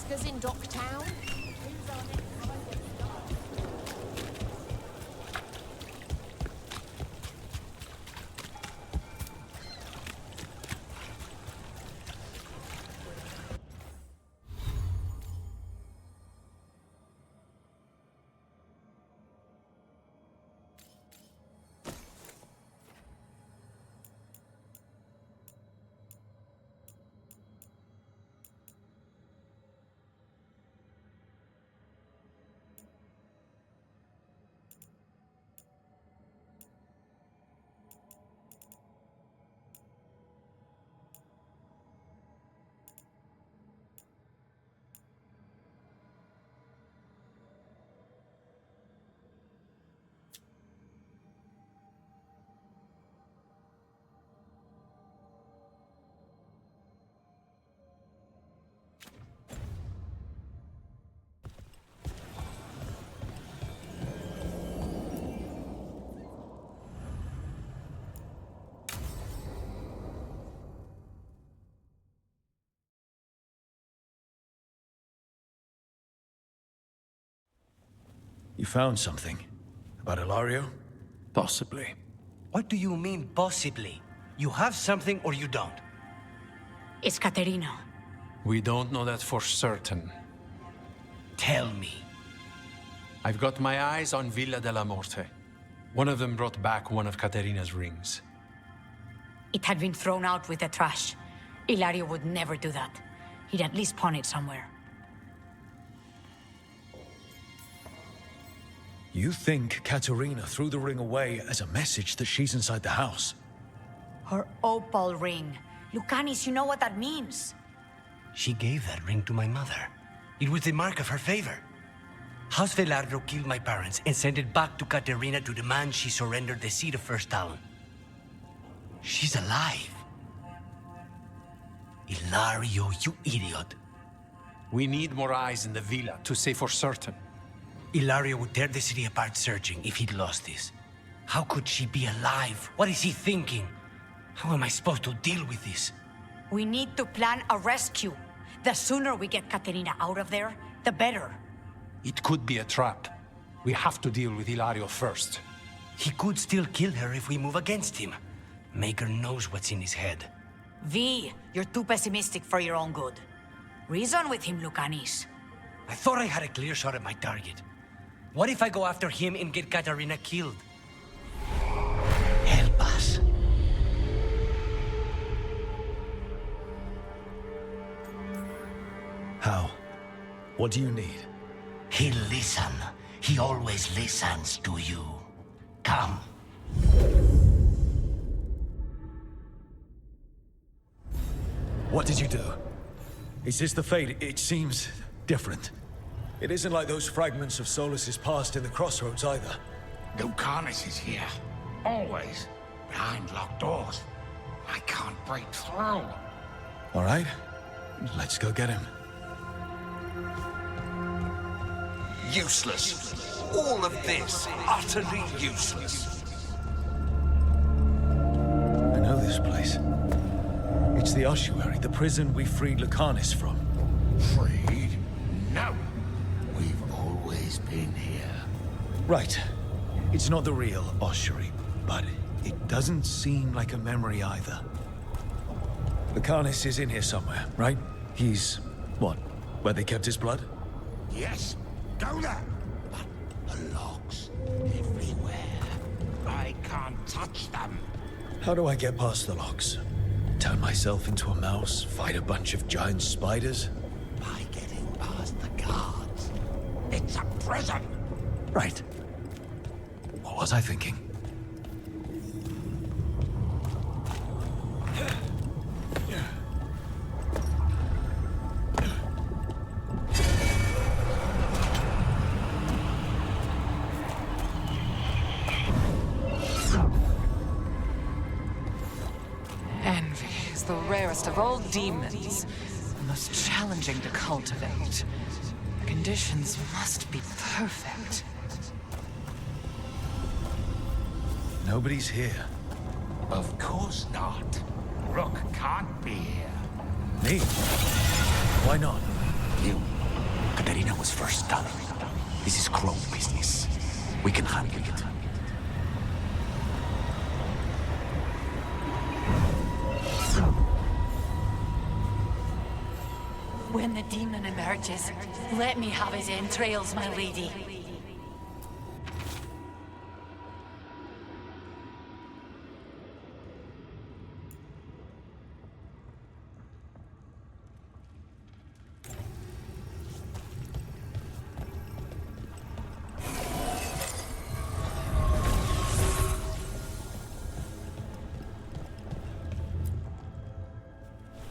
buskers in Docktown? You found something? About Ilario? Possibly. What do you mean, possibly? You have something or you don't? It's Caterina. We don't know that for certain. Tell me. I've got my eyes on Villa della Morte. One of them brought back one of Caterina's rings. It had been thrown out with the trash. Ilario would never do that. He'd at least pawn it somewhere. You think Caterina threw the ring away as a message that she's inside the house? Her opal ring. Lucanis, you know what that means. She gave that ring to my mother. It was the mark of her favor. House Velardo killed my parents and sent it back to Caterina to demand she surrender the seat of First Talon. She's alive. Ilario, you idiot. We need more eyes in the villa to say for certain. Ilario would tear the city apart searching if he'd lost this. How could she be alive? What is he thinking? How am I supposed to deal with this? We need to plan a rescue. The sooner we get Caterina out of there, the better. It could be a trap. We have to deal with Ilario first. He could still kill her if we move against him. Maker knows what's in his head. V, you're too pessimistic for your own good. Reason with him, Lucanis. I thought I had a clear shot at my target. What if I go after him and get Caterina killed? Help us. How? What do you need? He'll listen. He always listens to you. Come. What did you do? Is this the fate? It seems different. It isn't like those fragments of Solus's past in the crossroads either. Lucanis is here. Always. Behind locked doors. I can't break through. All right, let's go get him. Useless. All of this, utterly useless. I know this place. It's the ossuary, the prison we freed Lucanis from. Freed? No. We've always been here. Right. It's not the real ossuary, but it doesn't seem like a memory either. Lucanis is in here somewhere, right? He's... what? Where they kept his blood? Yes, go there. But the locks everywhere. I can't touch them. How do I get past the locks? Turn myself into a mouse? Fight a bunch of giant spiders? By getting past the guards. It's a prison. Right. What was I thinking? Envy is the rarest of all demons, the most challenging to cultivate. The conditions must be perfect. Nobody's here. Of course not. Rook can't be here. Me? Why not? You Katerina was first done. This is Crow business. We can handle it. When the demon emerges, let me have his entrails, my lady.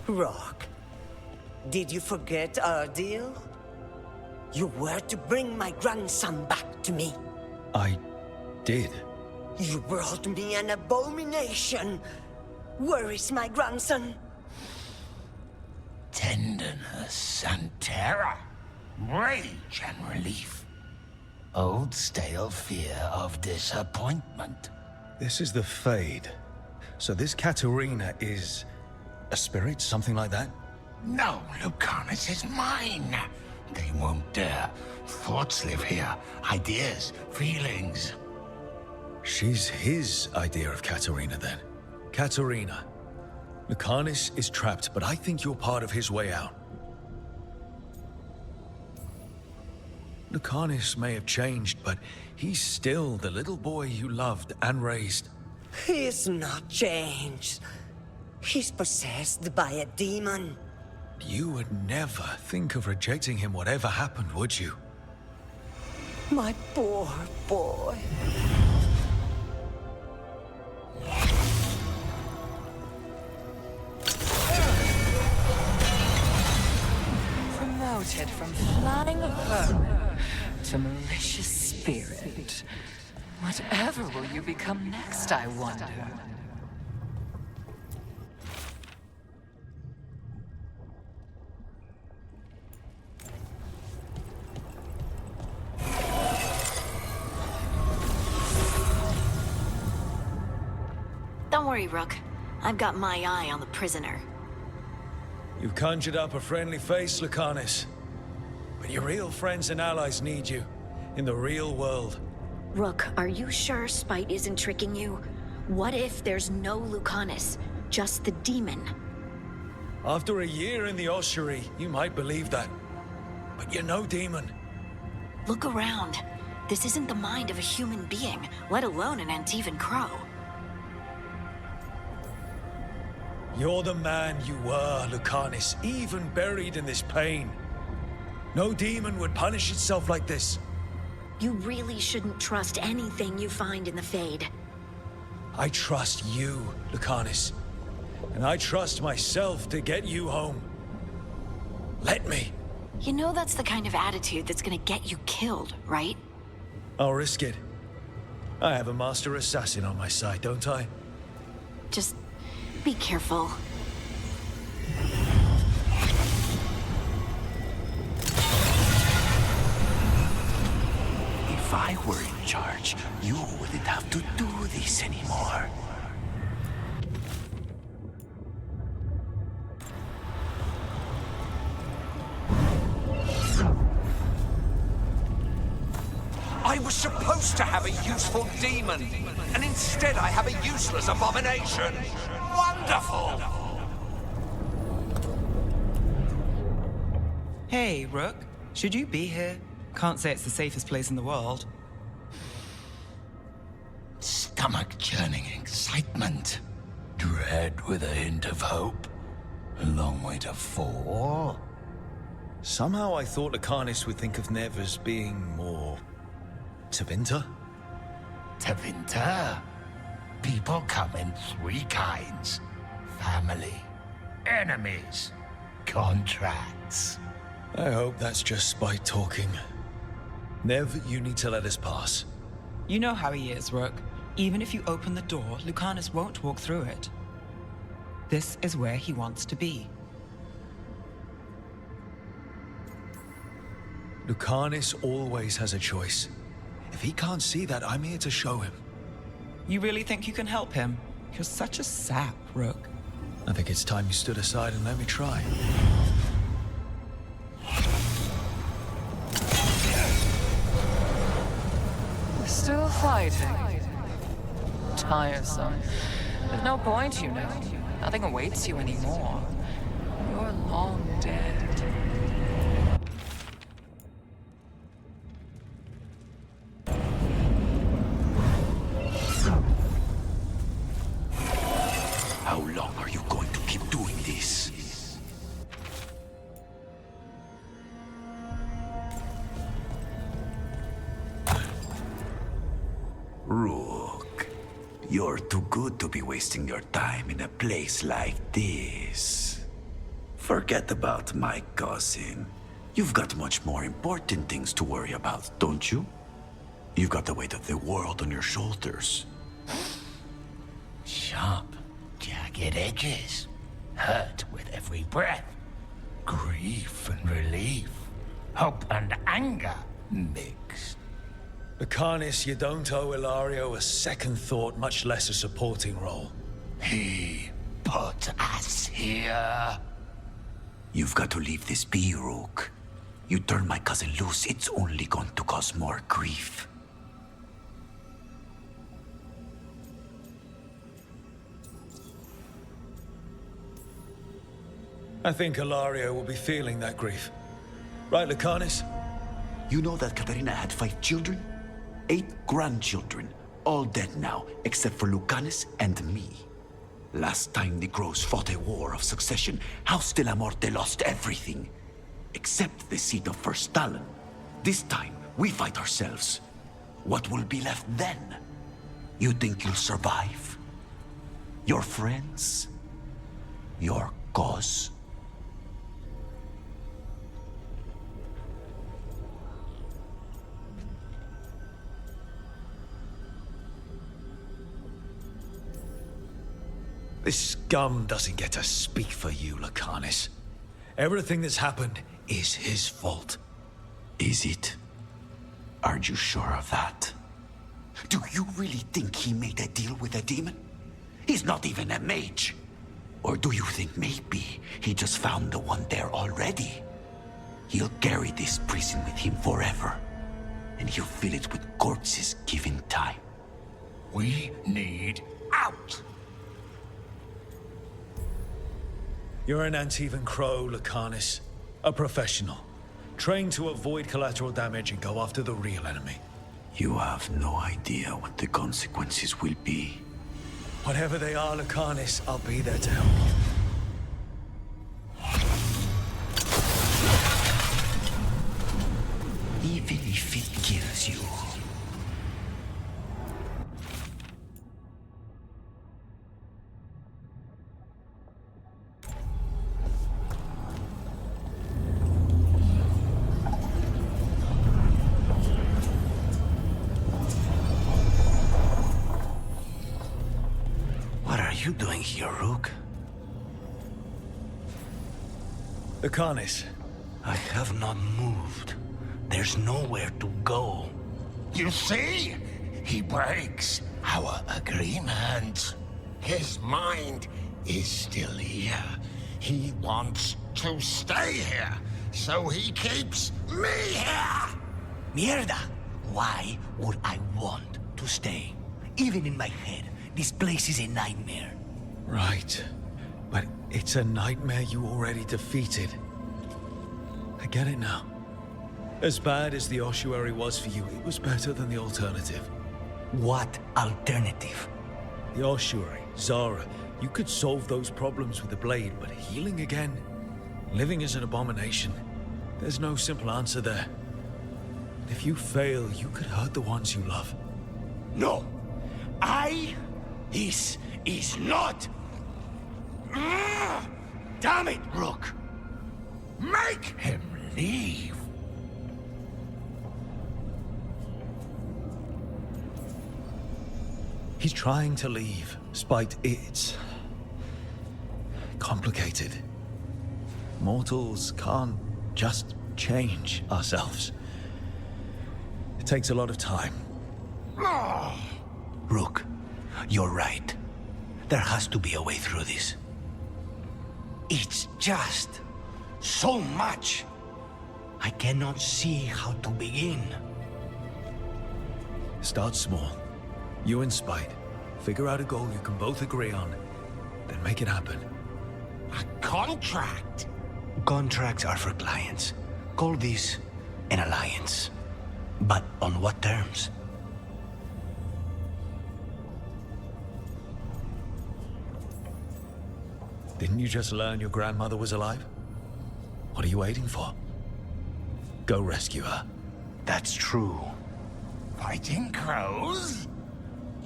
Rock, did you forget our deal? You were to bring my grandson back to me. I did. You brought me an abomination. Where is my grandson? Tenderness and terror. Rage and relief. Old stale fear of disappointment. This is the Fade. So this Katerina is a spirit, something like that? No, Lucanus is mine. They won't dare. Thoughts live here. Ideas, feelings. She's his idea of Katerina, then. Katerina. Lucanus is trapped, but I think you're part of his way out. Lucanus may have changed, but he's still the little boy you loved and raised. He's not changed. He's possessed by a demon. You would never think of rejecting him whatever happened, would you? My poor boy. Promoted from flying vermin to malicious spirit. Whatever will you become next, I wonder? Don't worry, Rook. I've got my eye on the prisoner. You've conjured up a friendly face, Lucanus. But your real friends and allies need you. In the real world. Rook, are you sure Spite isn't tricking you? What if there's no Lucanus, just the demon? After a year in the ossuary, you might believe that. But you're no demon. Look around. This isn't the mind of a human being, let alone an Antivan Crow. You're the man you were, Lucanus, even buried in this pain. No demon would punish itself like this. You really shouldn't trust anything you find in the Fade. I trust you, Lucanus. And I trust myself to get you home. Let me. You know that's the kind of attitude that's gonna get you killed, right? I'll risk it. I have a master assassin on my side, don't I? Just be careful. If I were in charge, you wouldn't have to do this anymore. I was supposed to have a useful demon, and instead I have a useless abomination. Wonderful! Hey, Rook. Should you be here? Can't say it's the safest place in the world. Stomach-churning excitement. Dread with a hint of hope. A long way to fall. Somehow I thought Lucanus would think of Nev as being more... Tevinter? Tevinter? People come in three kinds. Family, enemies, contracts. I hope that's just Spite talking. Nev, you need to let us pass. You know how he is, Rook. Even if you open the door, Lucanus won't walk through it. This is where he wants to be. Lucanus always has a choice. If he can't see that, I'm here to show him. You really think you can help him? You're such a sap, Rook. I think it's time you stood aside and let me try. still fighting. Tiresome. There's no point, you know. Nothing awaits you anymore. You're long dead. How long are you going to keep doing this? Rook, you're too good to be wasting your time in a place like this. Forget about my cousin. You've got much more important things to worry about, don't you? You've got the weight of the world on your shoulders. Sharp, jagged edges. Hurt with every breath. Grief and relief. Hope and anger mixed. Lucanus, you don't owe Ilario a second thought, much less a supporting role. He put us here. You've got to leave this be, Rook. You turn my cousin loose, it's only going to cause more grief. I think Ilario will be feeling that grief. Right, Lucanus? You know that Katerina had 5 children? 8 grandchildren, all dead now, except for Lucanus and me. Last time the Grows fought a war of succession, House de la Morte lost everything. Except the seat of First Talon. This time, we fight ourselves. What will be left then? You think you'll survive? Your friends? Your cause? This scum doesn't get to speak for you, Lucanus. Everything that's happened is his fault. Is it? Are you sure of that? Do you really think he made a deal with a demon? He's not even a mage. Or do you think maybe he just found the one there already? He'll carry this prison with him forever. And he'll fill it with corpses given time. We need out! You're an Antivan Crow, Lucanus. A professional. Trained to avoid collateral damage and go after the real enemy. You have no idea what the consequences will be. Whatever they are, Lucanus, I'll be there to help you. Even if it kills you. What are you doing here, Rook? Lucanus. I have not moved. There's nowhere to go. You see? He breaks our agreement. His mind is still here. He wants to stay here, so he keeps me here! Mierda! Why would I want to stay? Even in my head, this place is a nightmare. Right. But it's a nightmare you already defeated. I get it now. As bad as the ossuary was for you, it was better than the alternative. What alternative? The ossuary, Zara. You could solve those problems with the blade, but healing again? Living is an abomination. There's no simple answer there. If you fail, you could hurt the ones you love. No. This is not... Damn it, Rook! Make him leave! He's trying to leave, spite it's... complicated. Mortals can't just change ourselves. It takes a lot of time. Rook, you're right. There has to be a way through this. It's just so much. I cannot see how to begin. Start small. You and Spite. Figure out a goal you can both agree on, then make it happen. A contract? Contracts are for clients. Call this an alliance. But on what terms? Didn't you just learn your grandmother was alive? What are you waiting for? Go rescue her. That's true. Fighting crows?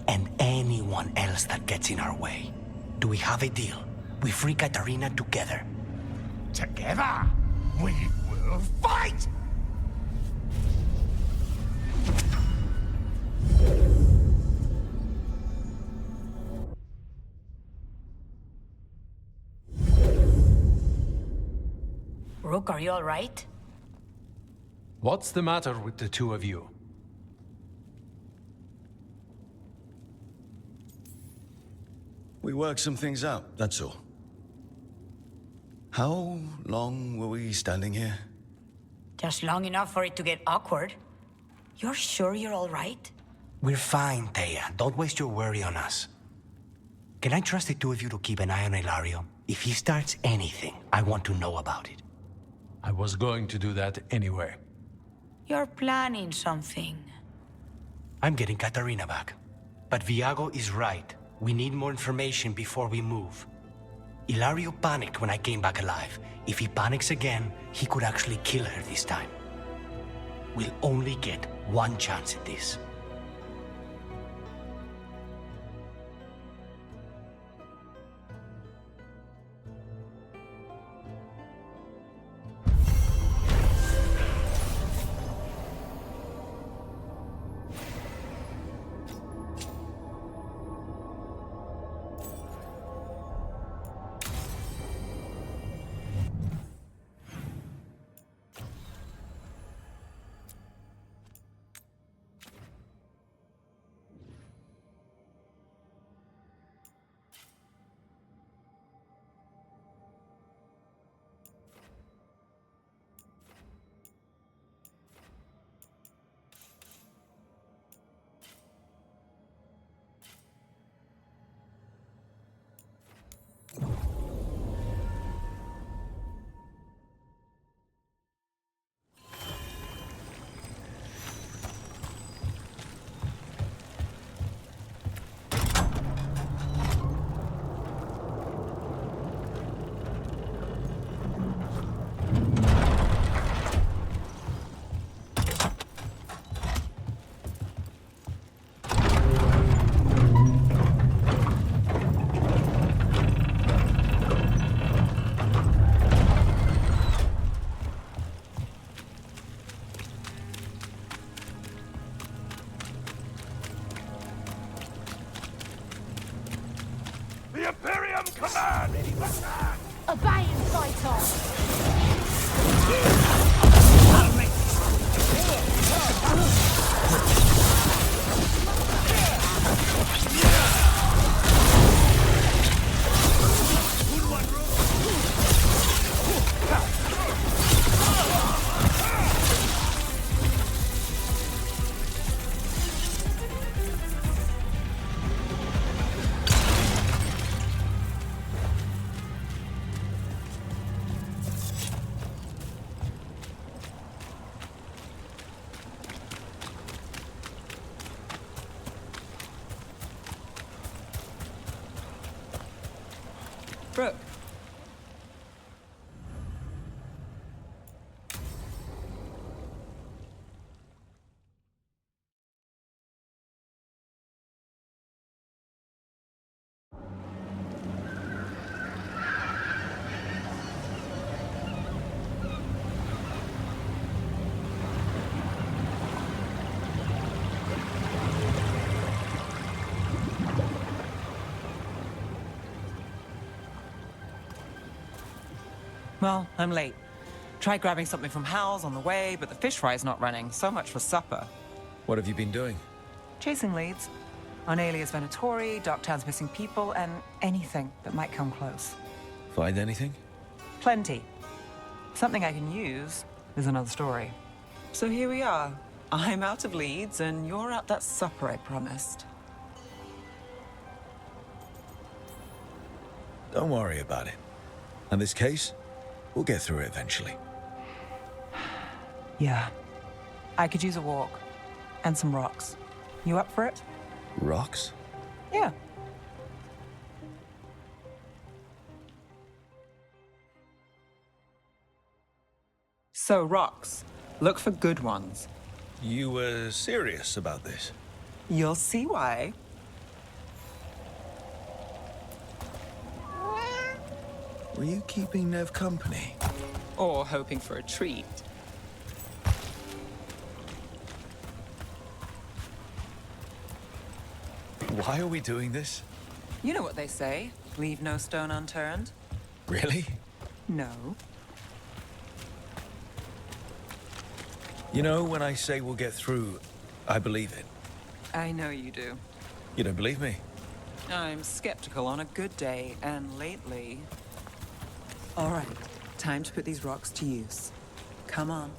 And anyone else that gets in our way. Do we have a deal? We free Katarina together. Together, we will fight! Rook, are you all right? What's the matter with the two of you? We worked some things out, that's all. How long were we standing here? Just long enough for it to get awkward. You're sure you're all right? We're fine, Thea. Don't waste your worry on us. Can I trust the two of you to keep an eye on Ilario? If he starts anything, I want to know about it. I was going to do that anyway. You're planning something. I'm getting Katarina back. But Viago is right. We need more information before we move. Ilario panicked when I came back alive. If he panics again, he could actually kill her this time. We'll only get one chance at this. Obey and fight on! Brooke. Well, I'm late. Tried grabbing something from Hal's on the way, but the fish fry's not running. So much for supper. What have you been doing? Chasing leads. On Alias Venatori, Darktown's missing people, and anything that might come close. Find anything? Plenty. Something I can use is another story. So here we are, I'm out of leads, and you're at that supper I promised. Don't worry about it. In this case, we'll get through it eventually. Yeah. I could use a walk. And some rocks. You up for it? Rocks? Yeah. So, rocks. Look for good ones. You were serious about this? You'll see why. Were you keeping Nev company? Or hoping for a treat. Why are we doing this? You know what they say, leave no stone unturned. Really? No. You know, when I say we'll get through, I believe it. I know you do. You don't believe me? I'm skeptical on a good day, and lately... All right, time to put these rocks to use. Come on.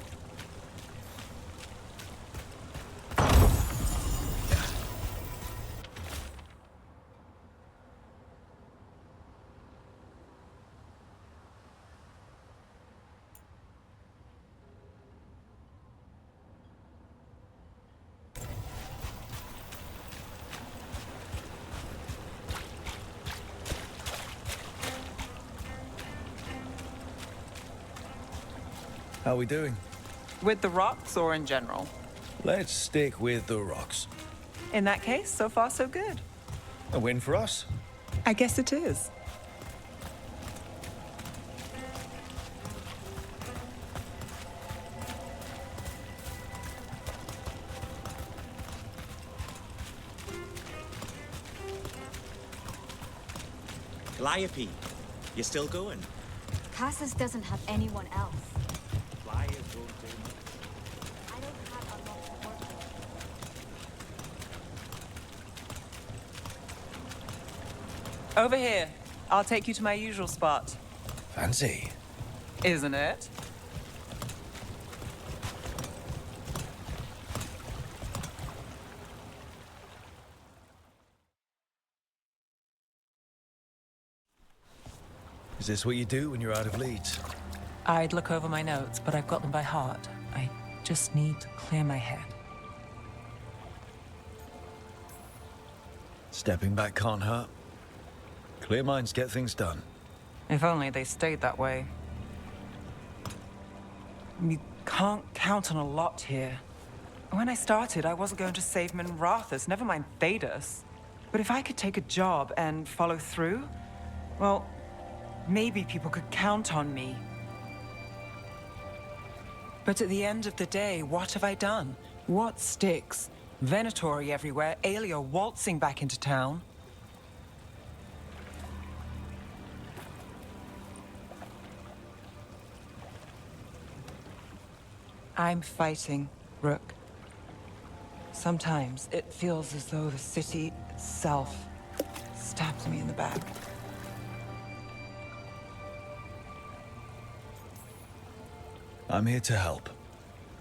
How are we doing? With the rocks or in general? Let's stick with the rocks. In that case, so far so good. A win for us? I guess it is. Calliope, you still going? Cassis doesn't have anyone else. Flyers won't do much. I don't have a lot to work with. Over here. I'll take you to my usual spot. Fancy. Isn't it? Is this what you do when you're out of leads? I'd look over my notes, but I've got them by heart. I just need to clear my head. Stepping back can't hurt. Clear minds get things done. If only they stayed that way. You can't count on a lot here. When I started, I wasn't going to save Minrathus, never mind Thedas. But if I could take a job and follow through, well, maybe people could count on me. But at the end of the day, what have I done? What sticks? Venatori everywhere, Aelia waltzing back into town. I'm fighting, Rook. Sometimes it feels as though the city itself stabs me in the back. I'm here to help.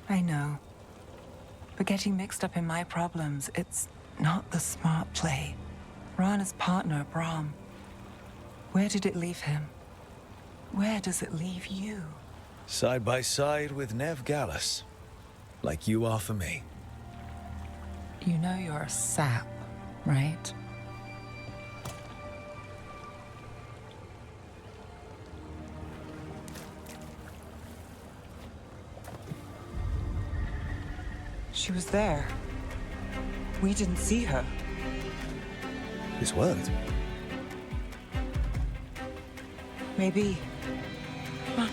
I know. But getting mixed up in my problems, it's not the smart play. Rana's partner, Brahm. Where did it leave him? Where does it leave you? Side by side with Nev Gallus. Like you are for me. You know you're a sap, right? She was there. We didn't see her. This worked. Maybe. Come on.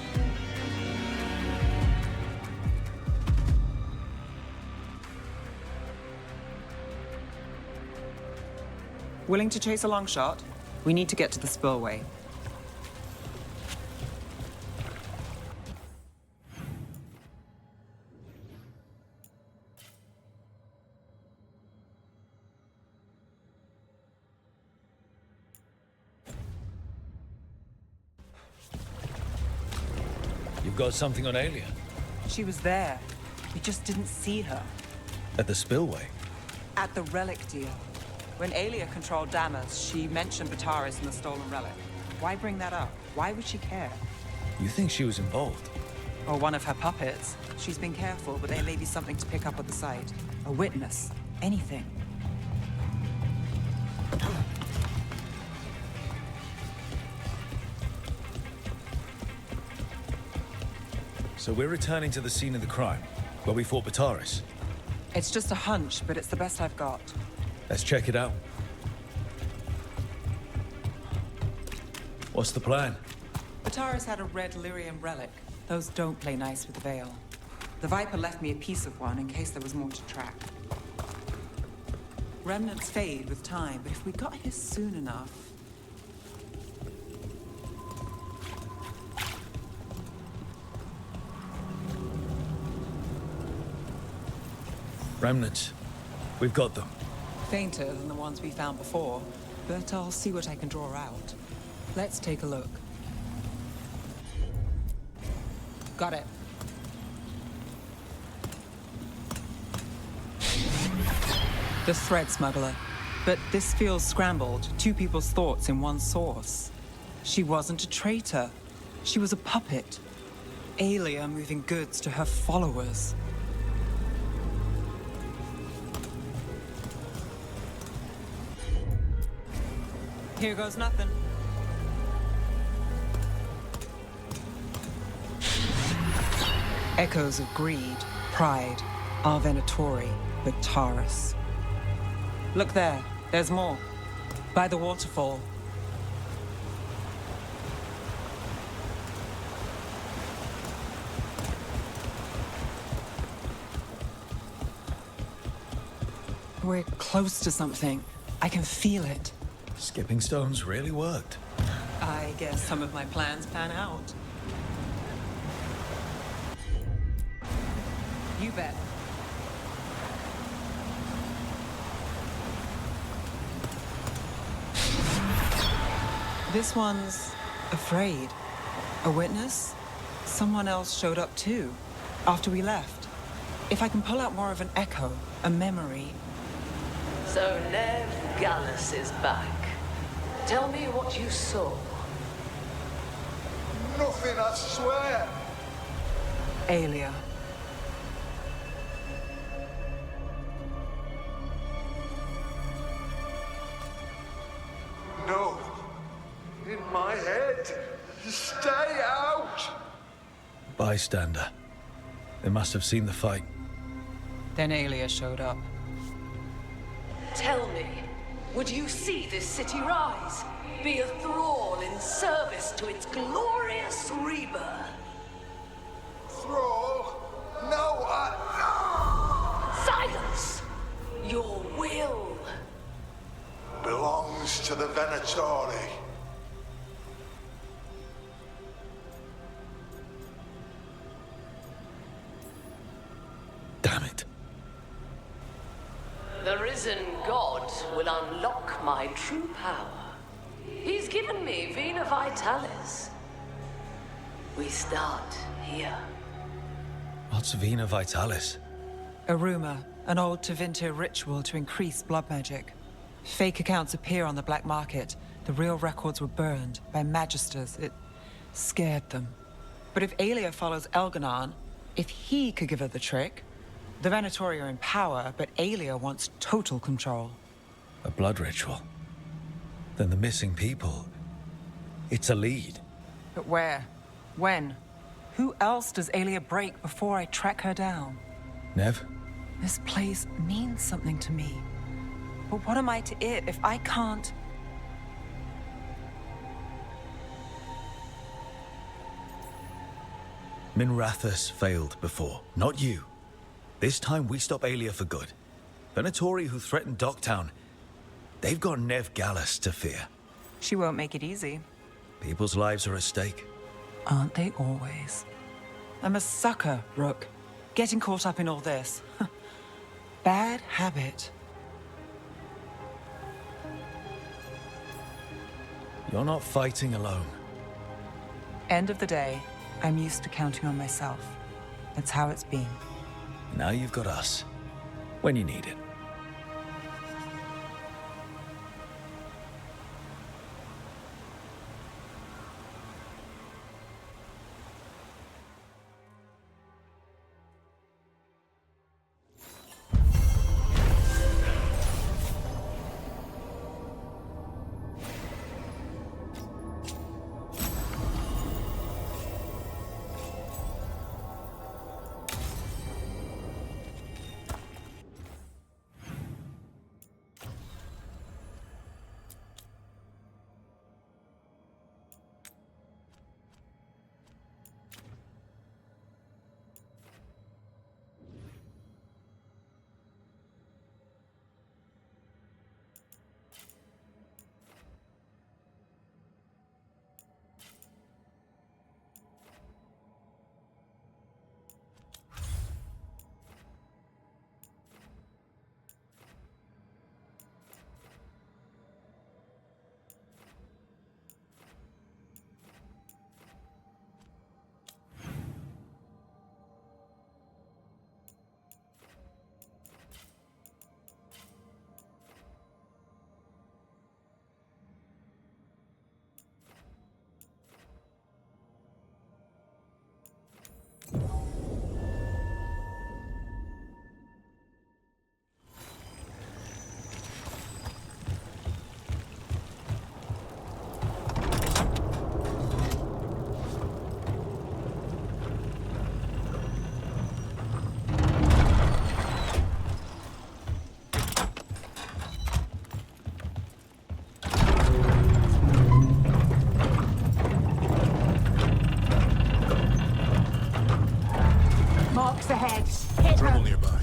Willing to chase a long shot? We need to get to the spillway. You've got something on Aelia? She was there. We just didn't see her. At the spillway? At the relic deal. When Aelia controlled Damas, she mentioned Bataris and the stolen relic. Why bring that up? Why would she care? You think she was involved? Or one of her puppets. She's been careful, but there may be something to pick up at the site. A witness. Anything. So we're returning to the scene of the crime, where we fought Bataris. It's just a hunch, but it's the best I've got. Let's check it out. What's the plan? Bataris had a red lyrium relic. Those don't play nice with the Veil. The Viper left me a piece of one in case there was more to track. Remnants fade with time, but if we got here soon enough... Remnants. We've got them. Fainter than the ones we found before, but I'll see what I can draw out. Let's take a look. Got it. The thread smuggler. But this feels scrambled. Two people's thoughts in one source. She wasn't a traitor. She was a puppet. Aelia moving goods to her followers. Here goes nothing. Echoes of greed, pride, our Venatori, Bataris. Look there, there's more. By the waterfall. We're close to something. I can feel it. Skipping stones really worked. I guess some of my plans pan out. You bet. This one's afraid. A witness? Someone else showed up too, after we left. If I can pull out more of an echo, a memory. So Nev Gallus is back. Tell me what you saw. Nothing, I swear. Aelia. No. In my head. Stay out! Bystander. They must have seen the fight. Then Aelia showed up. Tell me, would you see this city rise? Be a thrall in service to its glorious rebirth? Thrall? No, Silence! Your will belongs to the Venatori. Damn it. The risen god will unlock my true power. He's given me Vena Vitalis. We start here. What's Vena Vitalis? A rumor, an old Tevinter ritual to increase blood magic. Fake accounts appear on the black market. The real records were burned by magisters. It scared them. But if Aelia follows Elganon, if he could give her the trick, the Venatori are in power, but Aelia wants total control. A blood ritual? Then the missing people... It's a lead. But where? When? Who else does Aelia break before I track her down? Nev? This place means something to me. But what am I to it if I can't... Minrathous failed before, not you. This time we stop Aelia for good. Venatori who threatened Docktown, they've got Nev Gallus to fear. She won't make it easy. People's lives are at stake. Aren't they always? I'm a sucker, Rook. Getting caught up in all this. Bad habit. You're not fighting alone. End of the day, I'm used to counting on myself. That's how it's been. Now you've got us. when you need it. Marks ahead. Hit Trouble her. nearby.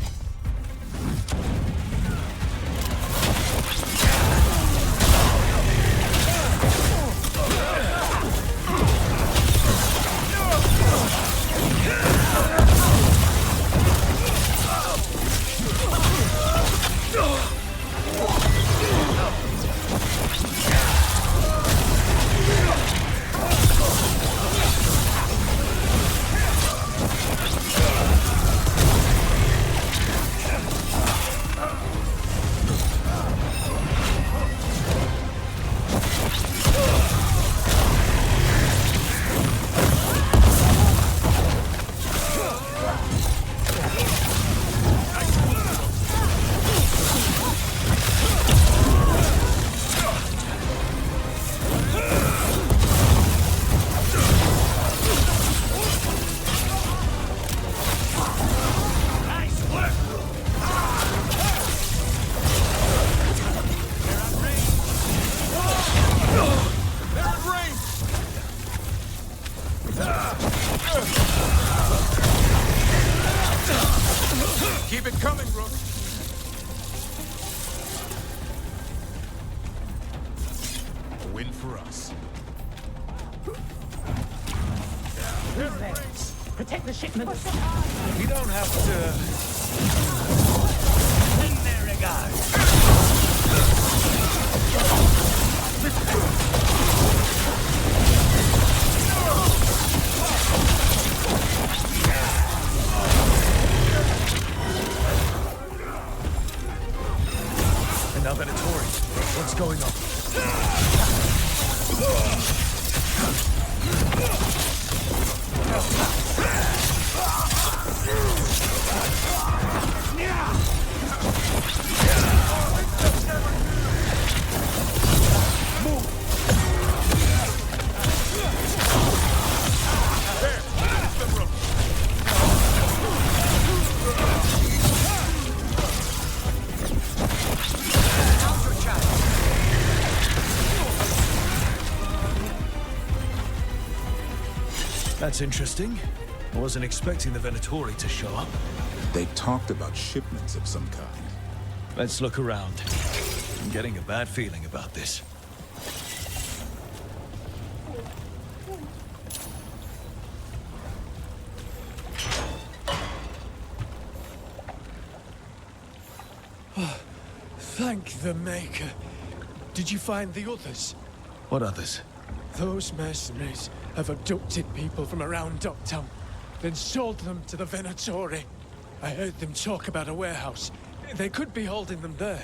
Keep it coming, Rook. A win for us. Protect the shipment. You don't have to... In their regard. Now Venatori, what's going on? That's interesting. I wasn't expecting the Venatori to show up. They talked about shipments of some kind. Let's look around. I'm getting a bad feeling about this. Thank the Maker. Did you find the others? What others? Those mercenaries have abducted people from around Docktown, then sold them to the Venatori. I heard them talk about a warehouse They could be holding them there.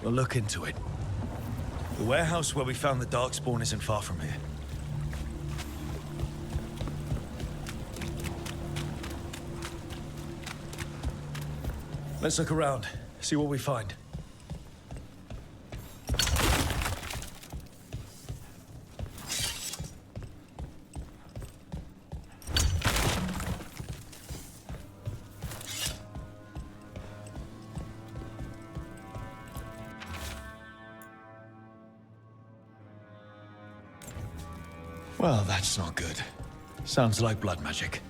We'll look into it. The warehouse where we found the Darkspawn isn't far from here. Let's look around, see what we find. Well, that's not good. Sounds like blood magic.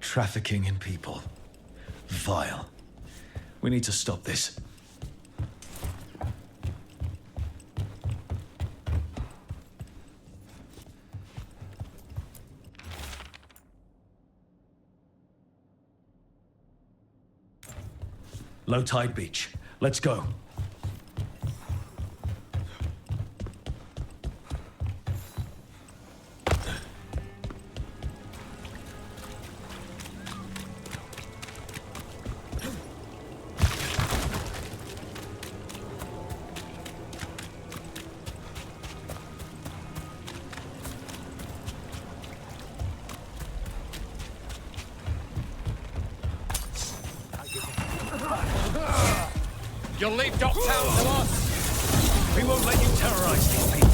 Trafficking in people. Vile. We need to stop this. Low tide beach. Let's go. You'll leave Docktown to us! We won't let you terrorize these people.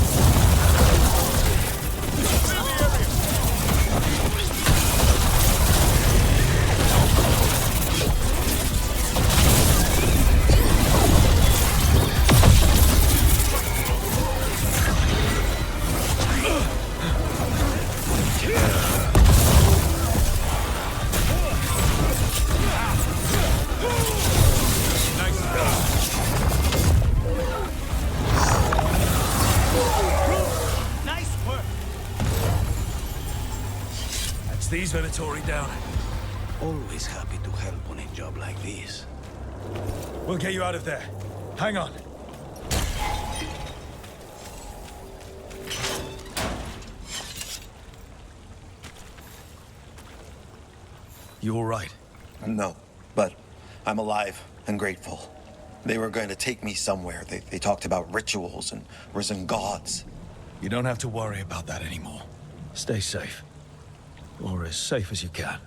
These Venatori down. Always happy to help on a job like this. We'll get you out of there. Hang on. You all right? No, but I'm alive and grateful. They were going to take me somewhere. They talked about rituals and risen gods. You don't have to worry about that anymore. Stay safe. Or as safe as you can.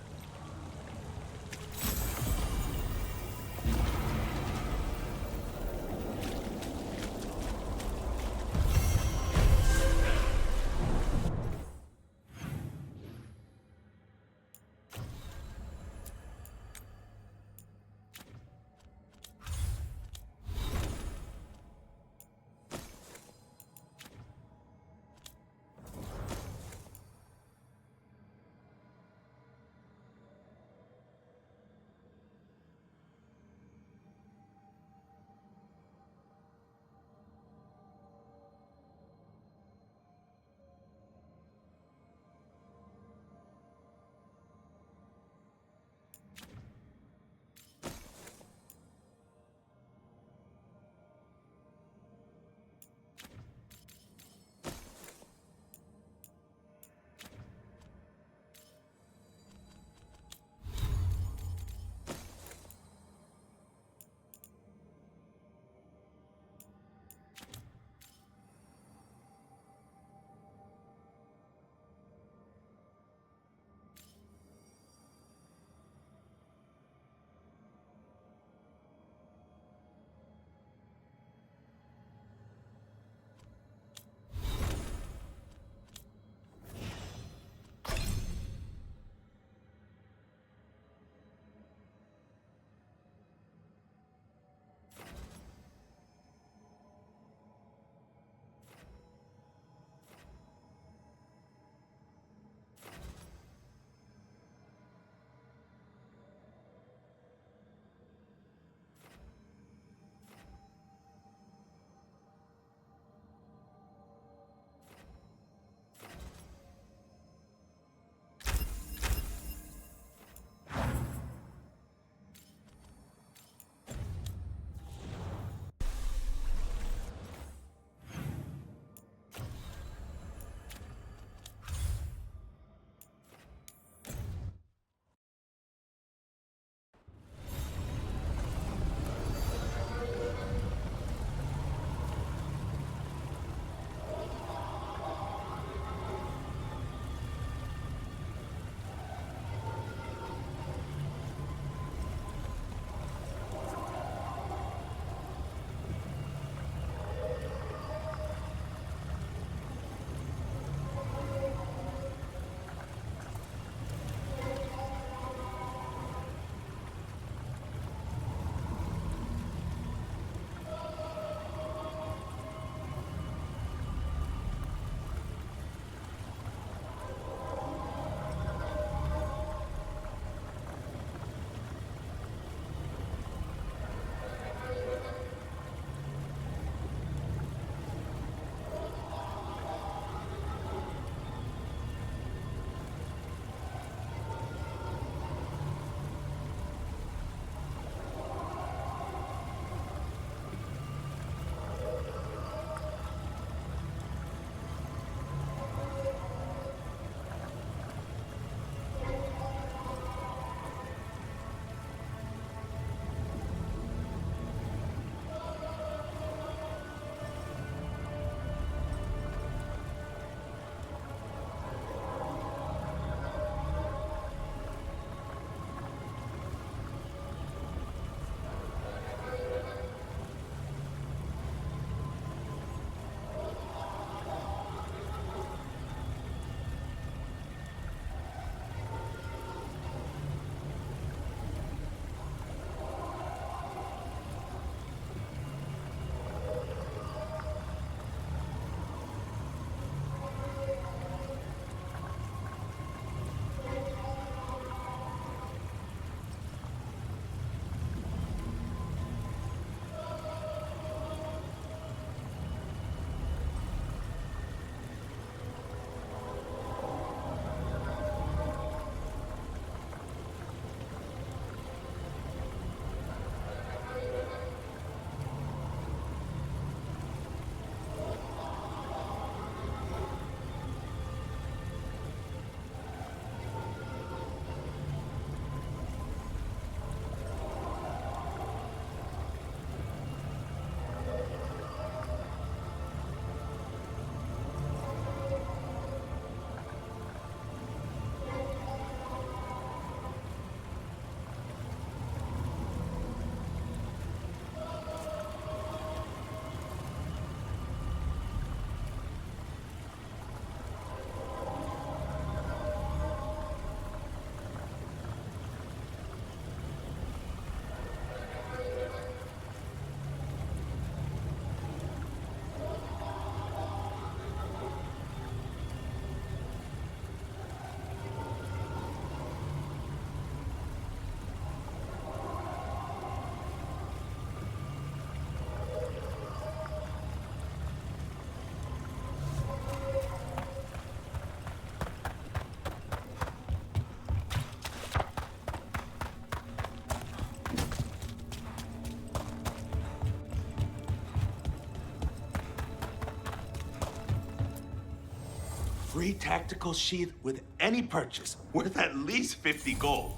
free tactical sheath with any purchase, worth at least 50 gold.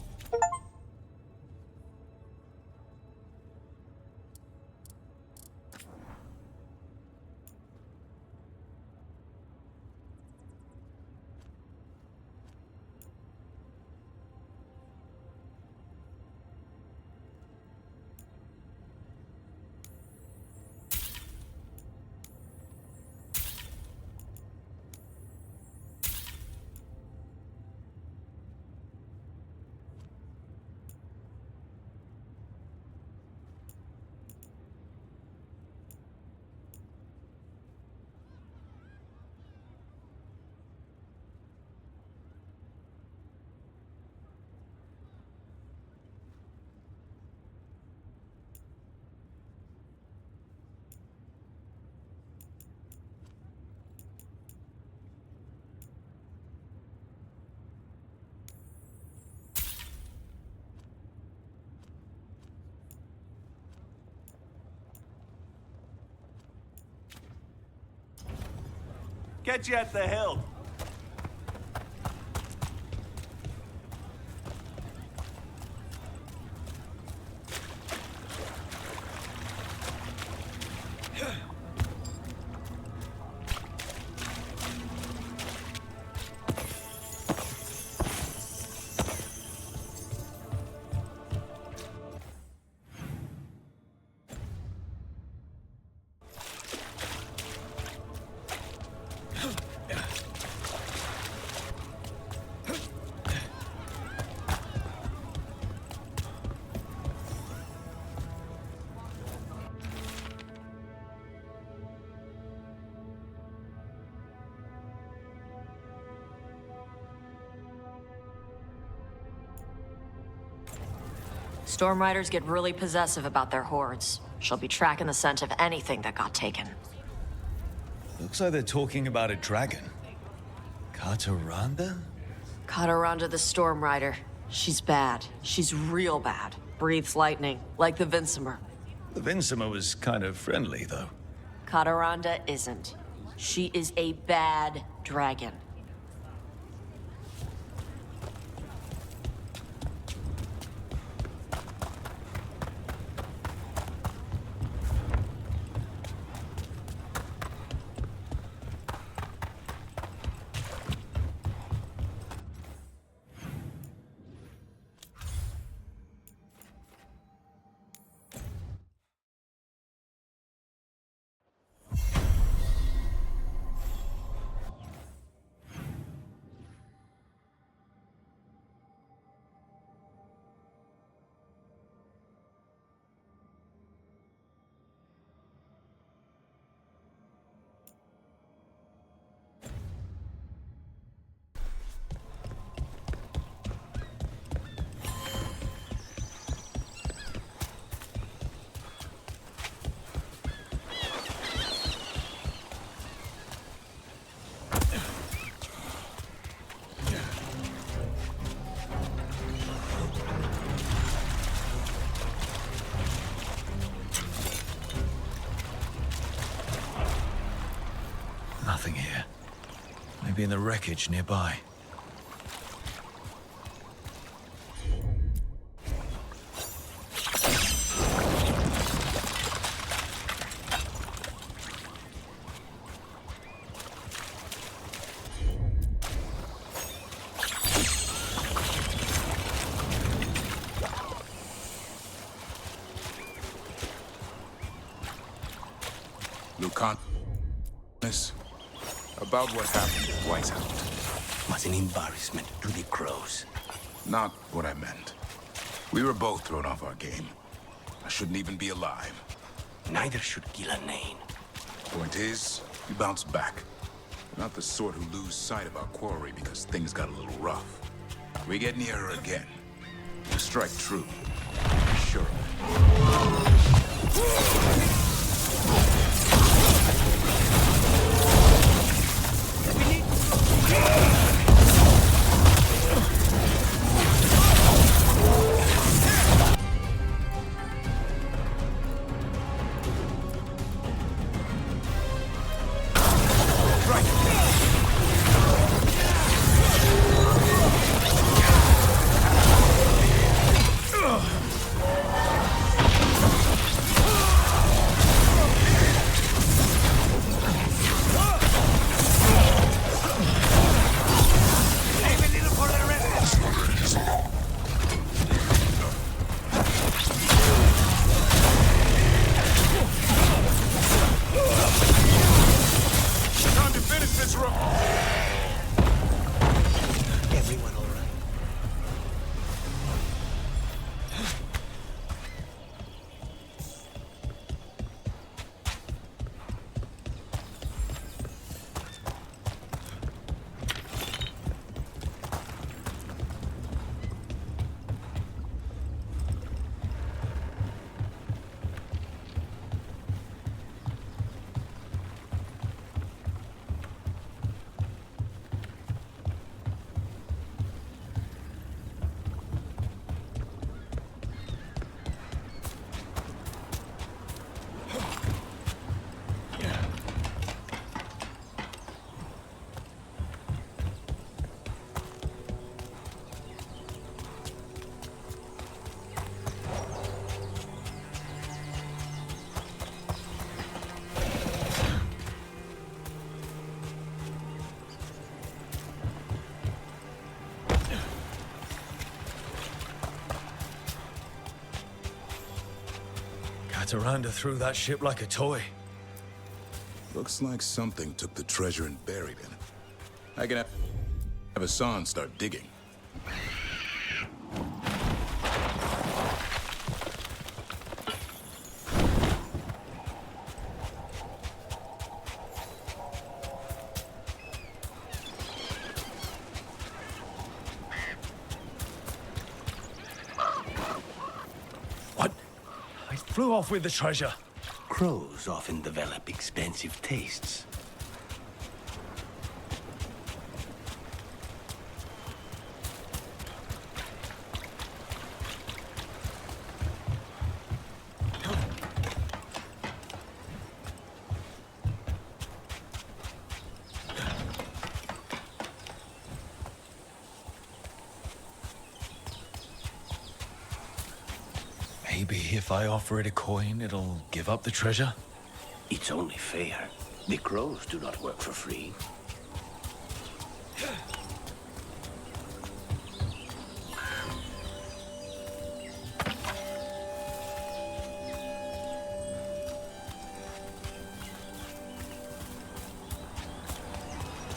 Catch you at the hill. Storm Riders get really possessive about their hordes. She'll be tracking the scent of anything that got taken. Looks like they're talking about a dragon. Kataranda? Kataranda the Storm Rider. She's bad. She's real bad. Breathes lightning, like the Vincimer. The Vincimer was kind of friendly, though. Kataranda isn't. She is a bad dragon. Nothing here. Maybe in the wreckage nearby. Lucanus, about what happened at Whiteout. Was an embarrassment to the crows. Not what I meant. We were both thrown off our game. I shouldn't even be alive. Neither should Gillanane. Point is, you bounced back. You're not the sort who lose sight of our quarry because things got a little rough. We get near her again. You strike true. Sure. Cataranda threw that ship like a toy. Looks like something took the treasure and buried it. I can have Hassan start digging. What? I flew off with the treasure. Crows often develop expensive tastes. Maybe if I offer it a coin, it'll give up the treasure? It's only fair. The crows do not work for free.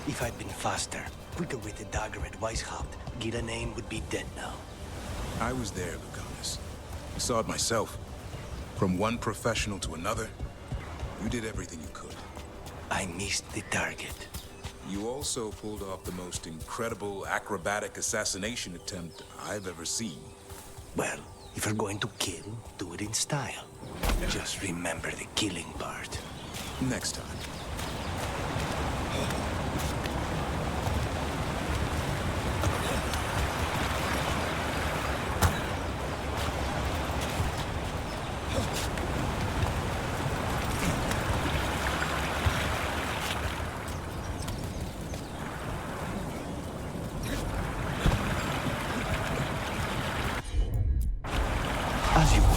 If I'd been faster, quicker with the dagger at Weishaupt, Gila name would be dead now. I was there, Lucanus. I saw it myself. From one professional to another, you did everything you could. I missed the target. You also pulled off the most incredible acrobatic assassination attempt I've ever seen. Well, if you're going to kill, do it in style. Just remember the killing part. Next time. As you will.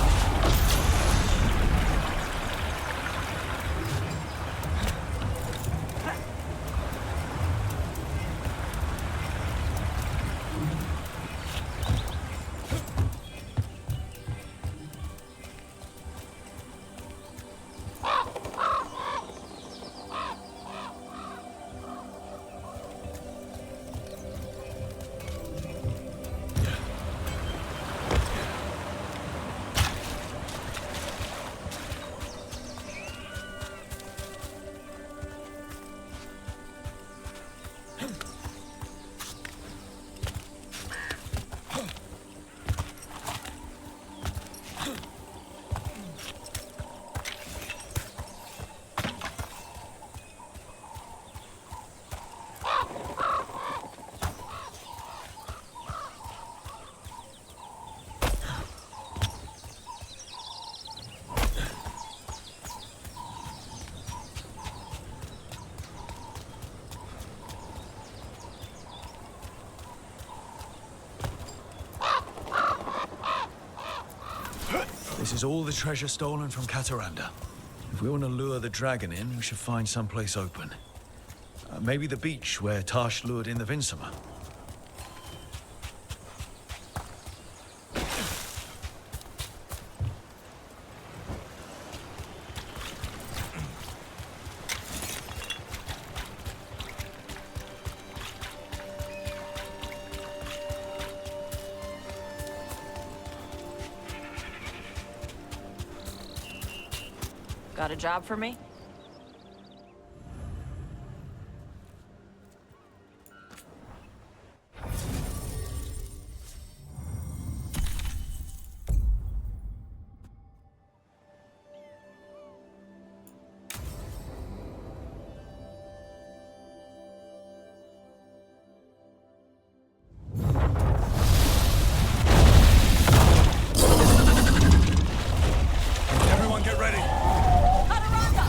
This is all the treasure stolen from Cataranda. If we want to lure the dragon in, we should find someplace open. Maybe the beach where Tash lured in the Vinsummer. Got a job for me? Everyone get ready. Cataranda!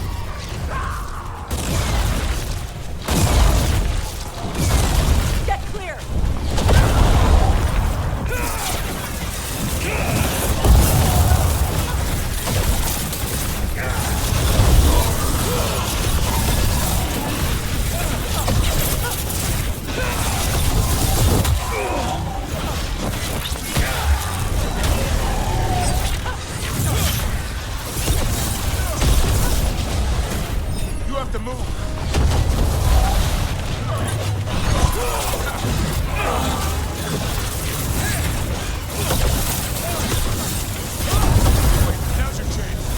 have to move! Wait, now's your chance!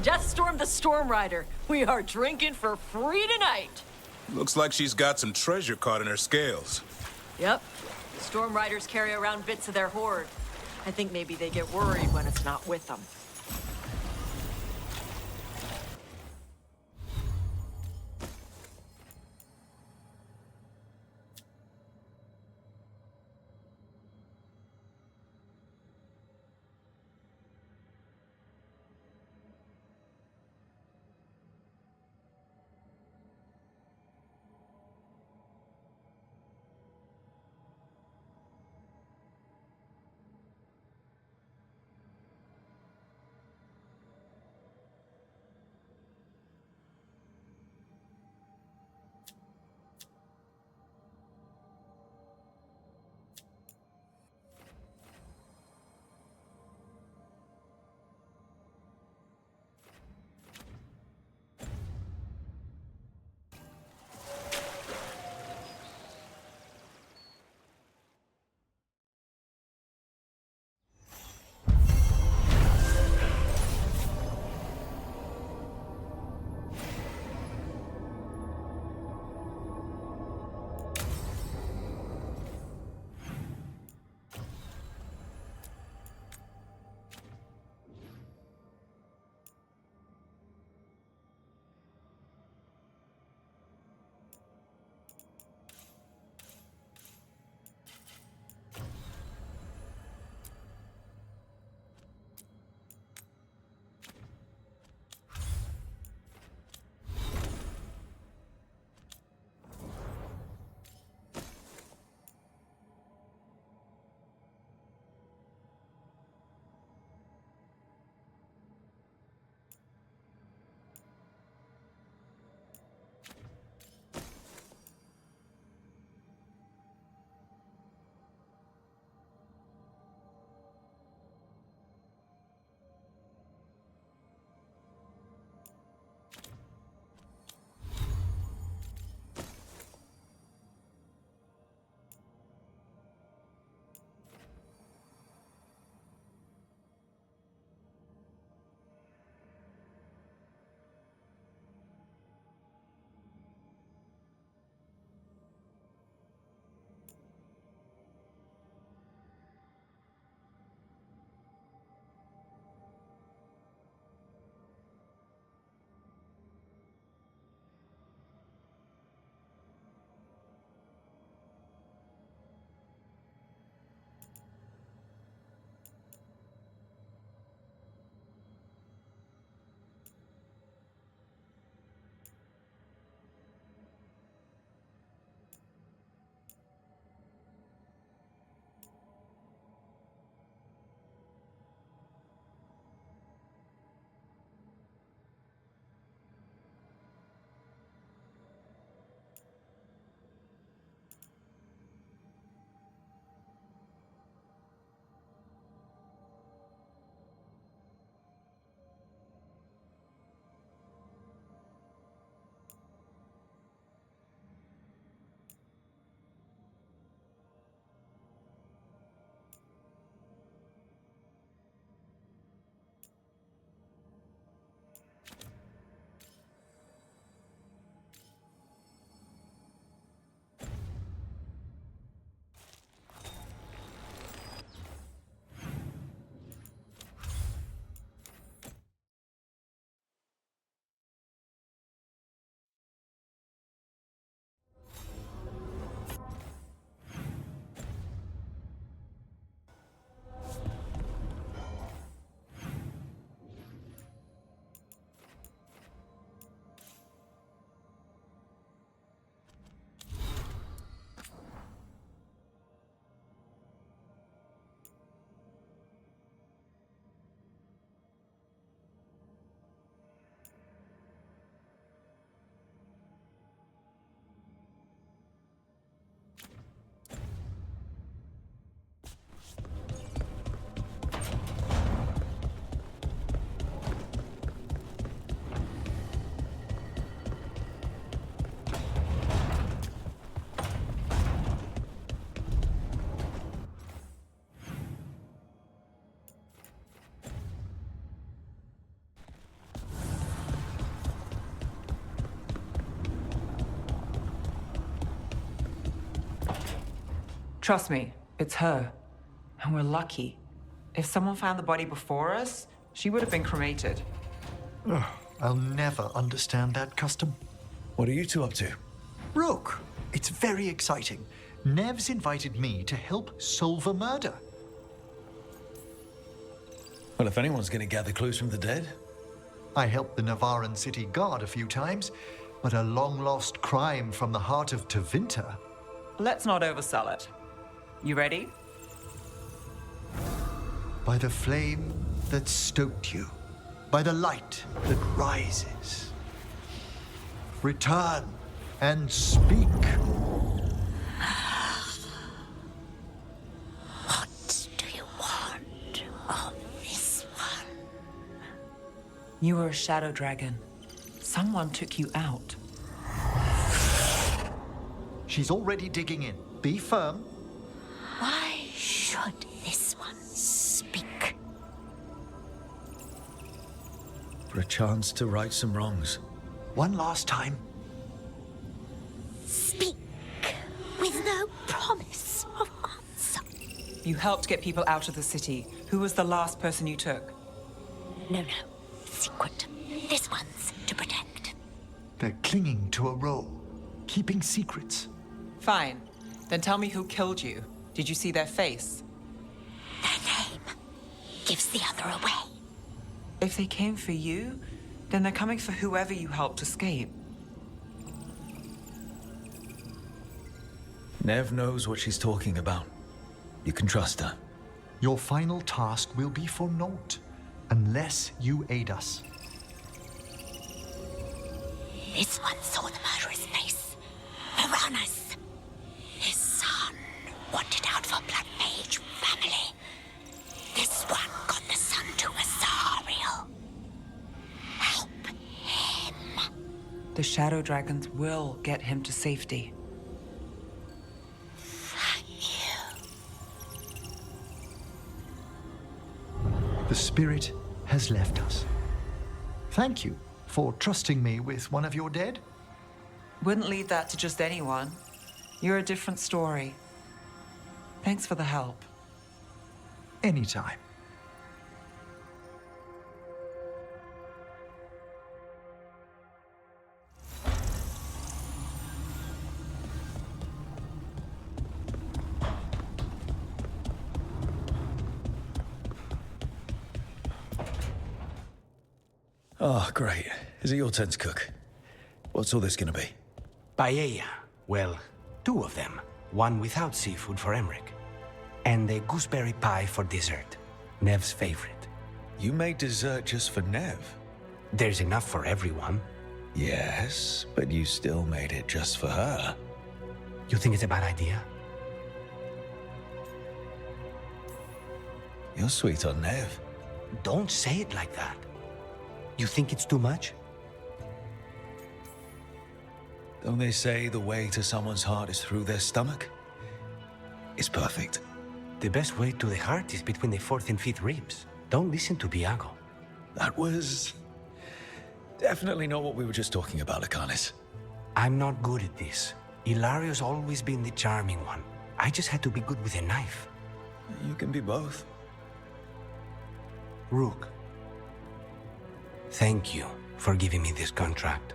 Deathstorm the Storm Rider. We are drinking for free tonight. Looks like she's got some treasure caught in her scales. Yep. Storm Riders carry around bits of their hoard. I think maybe they get worried when it's not with them. Trust me, it's her. And we're lucky. If someone found the body before us, she would have been cremated. Ugh, I'll never understand that custom. What are you two up to? Rook, it's very exciting. Nev's invited me to help solve a murder. Well, if anyone's going to gather clues from the dead. I helped the Navaran city guard a few times, but a long-lost crime from the heart of Tevinter. Let's not oversell it. You ready? By the flame that stoked you, by the light that rises. Return and speak. What do you want of this one? You were a shadow dragon. Someone took you out. She's already digging in. Be firm. Why should this one speak? For a chance to right some wrongs. One last time. Speak with no promise of answer. You helped get people out of the city. Who was the last person you took? No. Secret. This one's to protect. They're clinging to a role, keeping secrets. Fine. Then tell me who killed you. Did you see their face? Their name gives the other away. If they came for you, then they're coming for whoever you helped escape. Nev knows what she's talking about. You can trust her. Your final task will be for naught, unless you aid us. This one saw the murderer's face. Piranhas. His son wanted out for blood mage family. This one got the son to Azariel. Help him. The shadow dragons will get him to safety. The spirit has left us. Thank you for trusting me with one of your dead. Wouldn't leave that to just anyone. You're a different story. Thanks for the help. Anytime. Oh, great. Is it your turn to cook? What's all this gonna be? Paella. Well, 2 of them. One without seafood for Emmerich. And a gooseberry pie for dessert. Nev's favorite. You made dessert just for Nev? There's enough for everyone. Yes, but you still made it just for her. You think it's a bad idea? You're sweet on Nev. Don't say it like that. You think it's too much? Don't they say the way to someone's heart is through their stomach? It's perfect. The best way to the heart is between the 4th and 5th ribs. Don't listen to Biago. That was definitely not what we were just talking about, Lucanis. I'm not good at this. Hilario's always been the charming one. I just had to be good with a knife. You can be both. Rook, thank you for giving me this contract.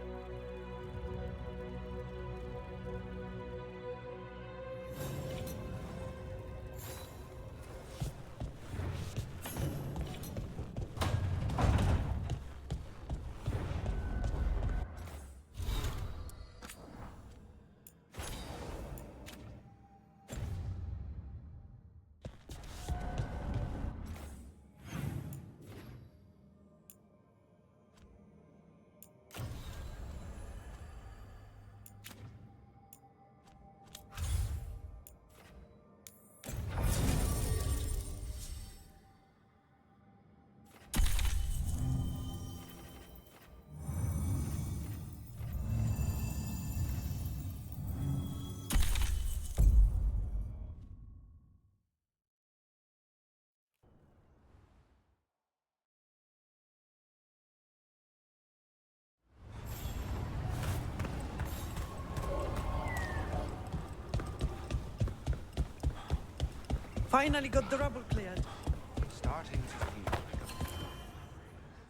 Finally got the rubble cleared. Starting to feel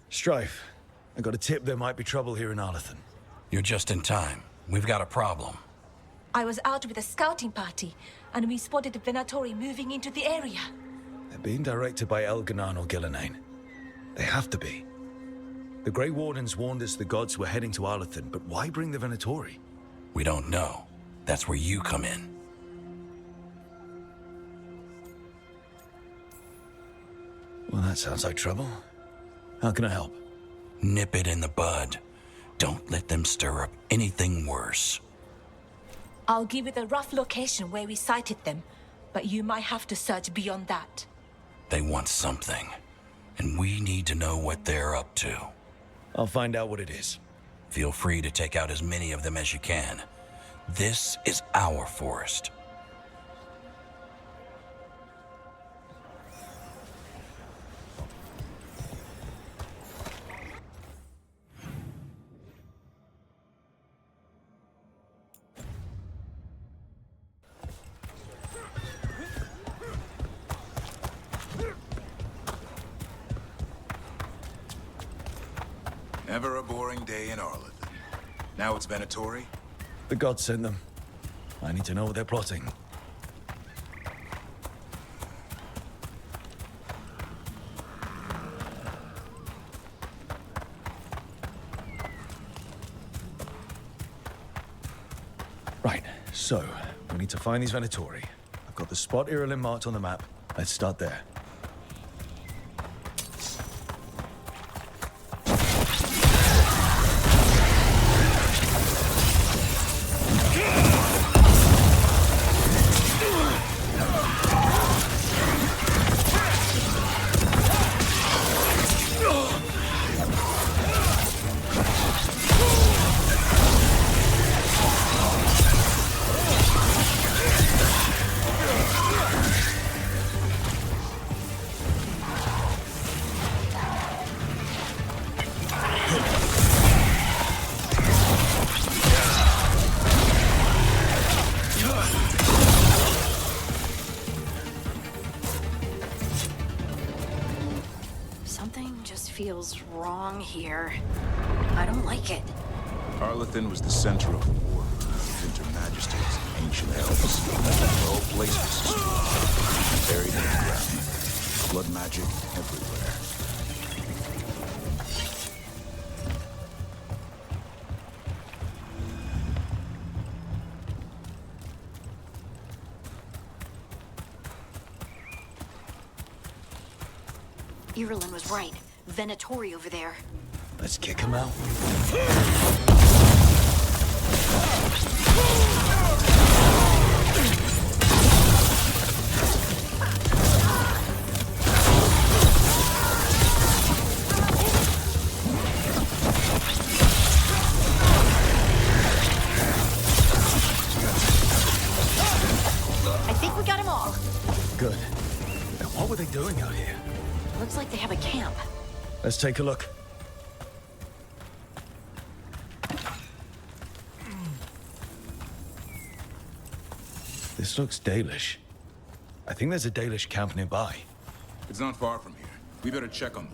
Strife, I got a tip there might be trouble here in Arlethan. You're just in time. We've got a problem. I was out with a scouting party, and we spotted the Venatori moving into the area. They're being directed by Elganan or Gillenane. They have to be. The Grey Wardens warned us the gods were heading to Arlethan, but why bring the Venatori? We don't know. That's where you come in. Well, that sounds like trouble. How can I help? Nip it in the bud. Don't let them stir up anything worse. I'll give you the rough location where we sighted them, but you might have to search beyond that. They want something, and we need to know what they're up to. I'll find out what it is. Feel free to take out as many of them as you can. This is our forest. Never a boring day in Arlethan. Now it's Venatori? The gods sent them. I need to know what they're plotting. Right, so, we need to find these Venatori. I've got the spot Irulan marked on the map. Let's start there. Something just feels wrong here. I don't like it. Arlethan was the center of the war. Intermagisties, ancient elves. The whole place was destroyed. Buried in the ground. Blood magic everywhere. Irulan was right. Venatori over there. Let's kick him out. I think we got them all. Good. Now, what were they doing out here? Looks like they have a camp. Let's take a look. This looks Dalish. I think there's a Dalish camp nearby. It's not far from here. We better check on them.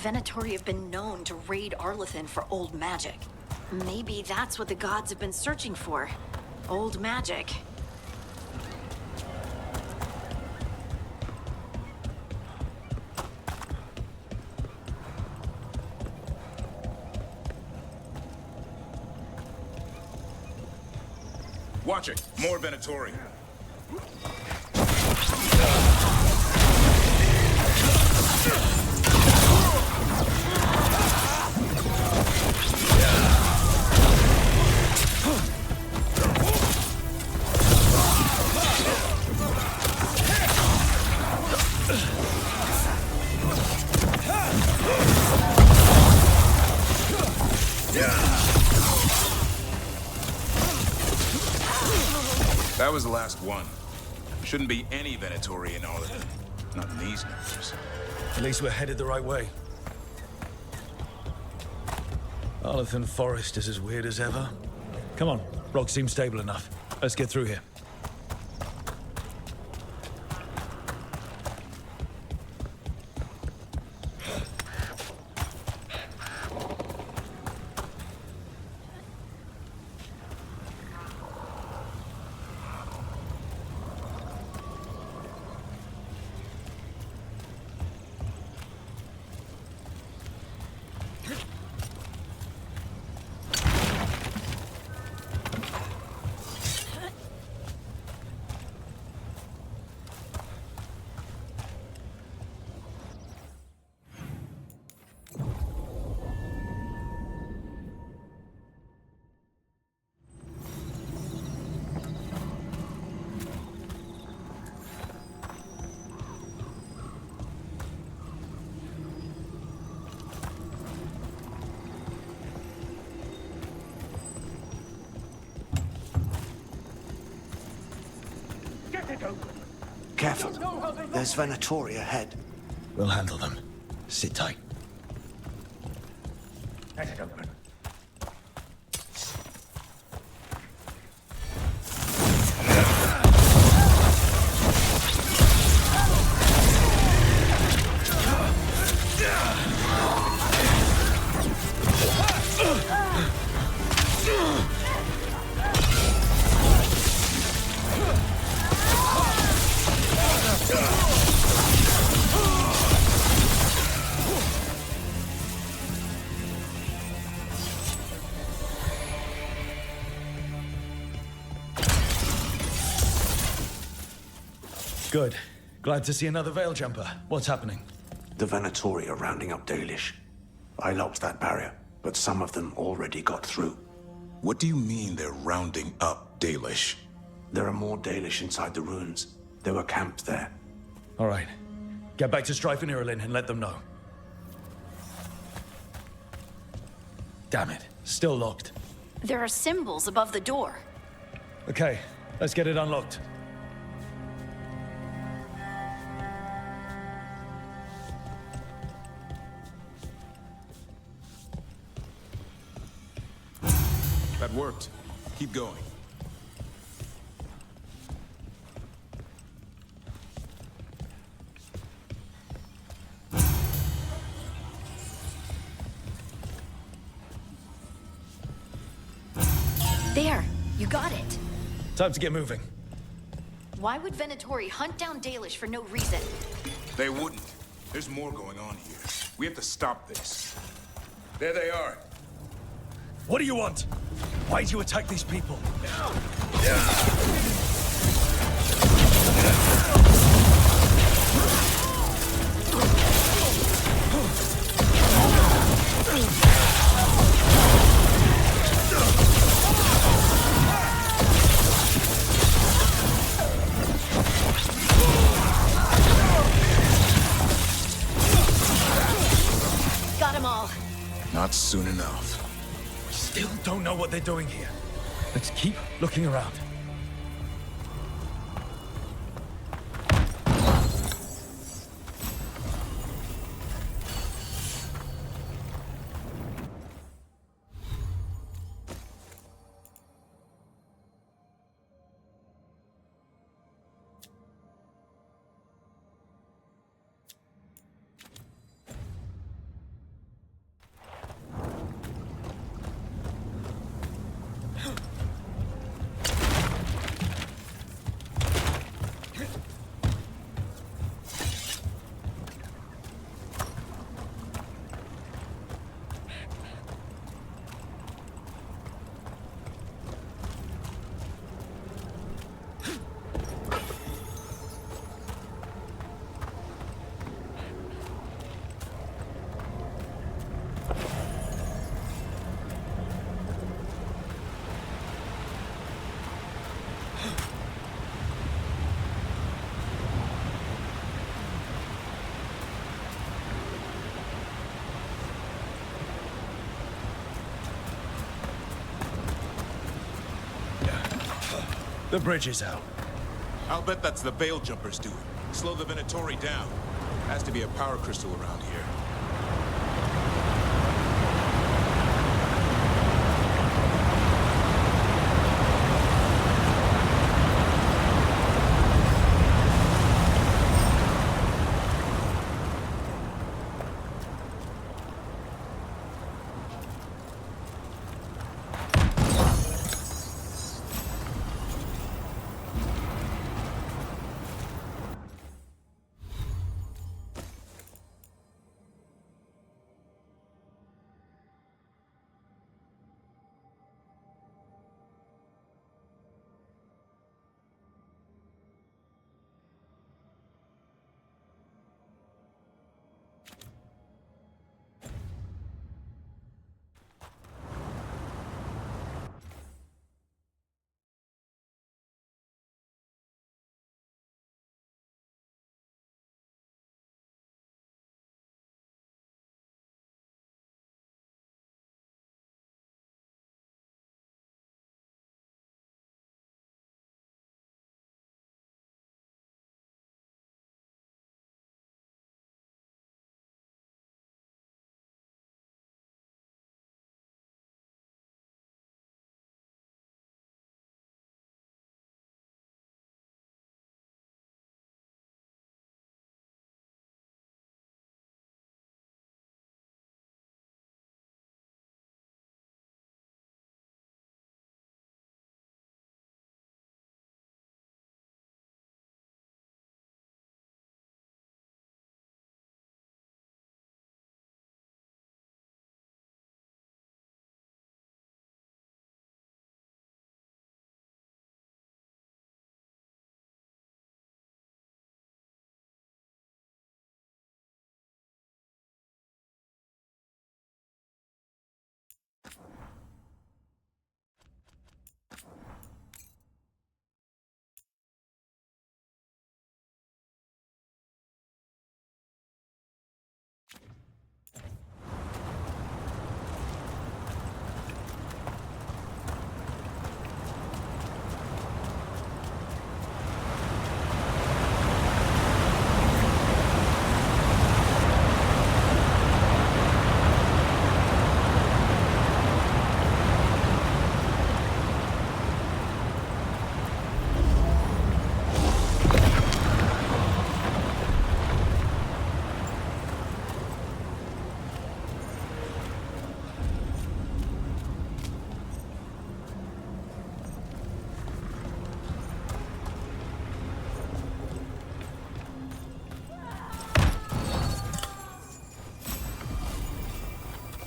Venatori have been known to raid Arlethan for old magic. Maybe that's what the gods have been searching for. Old magic. Watch it. More Venatori. That was the last one. Shouldn't be any Venatori in all of them. Not in these numbers. At least we're headed the right way. Arlethan Forest is as weird as ever. Come on, rock seems stable enough. Let's get through here. Careful. There's Venatori ahead. We'll handle them. Sit tight. Let it open. Good. Glad to see another Veil Jumper. What's happening? The Venatori are rounding up Dalish. I locked that barrier, but some of them already got through. What do you mean they're rounding up Dalish? There are more Dalish inside the ruins. They were camped there. All right. Get back to Strife and Irulan and let them know. Damn it. Still locked. There are symbols above the door. Okay, let's get it unlocked. That worked. Keep going. There, you got it. Time to get moving. Why would Venatori hunt down Dalish for no reason? They wouldn't. There's more going on here. We have to stop this. There they are. What do you want? Why'd you attack these people? Got them all. Not soon enough. Still don't know what they're doing here. Let's keep looking around. The bridge is out. I'll bet that's the Veil Jumpers doing. Slow the Venatori down. Has to be a power crystal around here.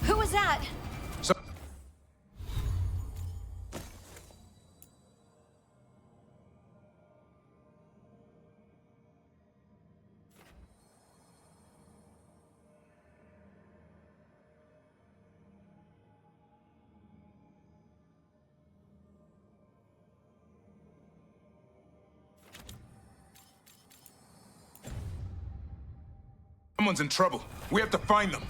Who was that? Someone's in trouble. We have to find them.